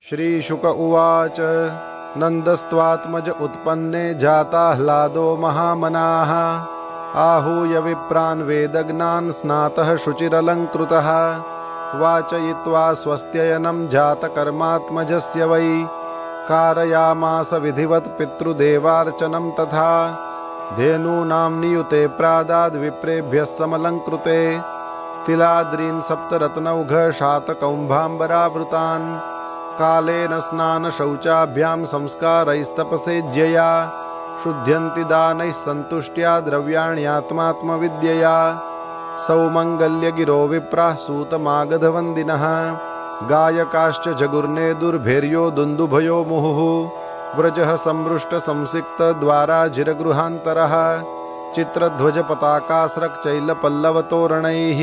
श्रीशुक उवाच नन्दस्त्वात्मज उत्पन्ने जाताह्लादो महामनाः आहूय विप्रान् वेदज्ञान् स्नातः शुचिरलङ्कृतः वाचयित्वा स्वस्त्ययनं जातकर्मात्मजस्य वै कारयामास विधिवत् पितृदेवार्चनं तथा धेनूनां नियुते प्रादाद् विप्रेभ्यः समलङ्कृते तिलाद्रीन् सप्तरत्नौघ शातकौम्भाम्बरावृतान् कालेन स्नानशौचाभ्यां संस्कारैस्तपसेज्यया शुध्यन्ति दानैः सन्तुष्ट्या द्रव्याण्यात्मात्मविद्यया सौमङ्गल्यगिरो विप्राः सूतमागधवन्दिनः गायकाश्च जगुर्ने दुर्भेर्यो दुन्दुभयो मुहुः व्रजः संमृष्टसंसिक्तद्वाराजिरगृहान्तरः चित्रध्वजपताकास्रक्चैलपल्लवतोरणैः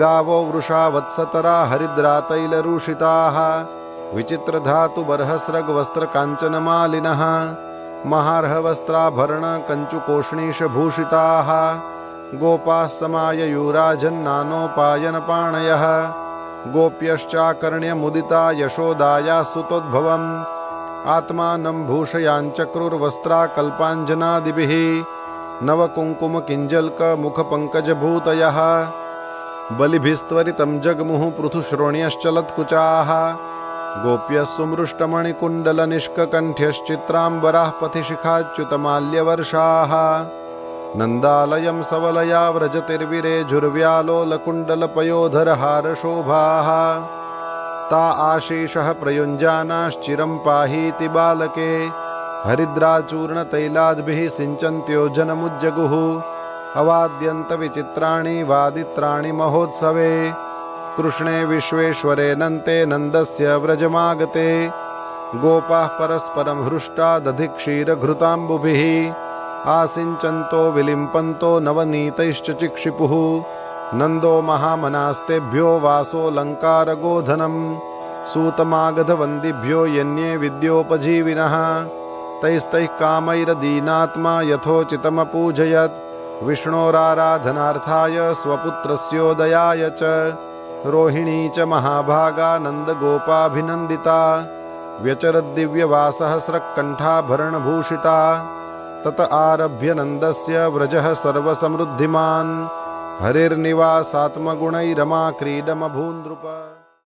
गावो वृषा वत्सतरा हरिद्रातैलरूषिताः विचित्रधातुबर्हस्रग्वस्त्रकाञ्चनमालिनः महार्हवस्त्राभरणकञ्चुकोष्णीषभूषिताः गोपाः समाययुराजन्नानोपायनपाणयः गोप्यश्चाकर्ण्यमुदिता यशोदायाः सुतोद्भवम् आत्मानं भूषयाञ्चक्रुर्वस्त्राकल्पाञ्जनादिभिः नवकुङ्कुमकिञ्जल्कमुखपङ्कजभूतयः बलिभिस्त्वरितं जग्मुः पृथुश्रोण्यश्चलत्कुचाः गोप्यः सुमृष्टमणिकुण्डलनिष्ककण्ठ्यश्चित्राम्बराः पथिशिखाच्युतमाल्यवर्षाः नन्दालयं सवलया व्रजतिर्विरेजुर्व्यालोलकुण्डलपयोधरहारशोभाः ता आशीषः प्रयुञ्जानाश्चिरं पाहीति बालके हरिद्राचूर्णतैलाद्भिः सिञ्चन्त्यो जनमुज्जगुः अवाद्यन्तविचित्राणि वादित्राणि महोत्सवे कृष्णे विश्वेश्वरेऽनन्ते नन्दस्य व्रजमागते गोपाः परस्परं हृष्टा दधिक्षीरघृताम्बुभिः आसिञ्चन्तो विलिम्पन्तो नवनीतैश्च चिक्षिपुः नन्दो महामनास्तेभ्यो वासोऽलङ्कारगोधनं सूतमागधवन्दिभ्यो यन्ये विद्योपजीविनः तैस्तैः कामैरदीनात्मा यथोचितमपूजयत् विष्णोराराधनार्थाय स्वपुत्रस्योदयाय च रोहिणी च महाभागा नन्दगोपाभिनन्दिता व्यचरद्दिव्यवासहस्रकण्ठाभरणभूषिता तत आरभ्य नन्दस्य व्रजः सर्वसमृद्धिमान् हरिर्निवासात्मगुणैरमा क्रीडमभून्नृप।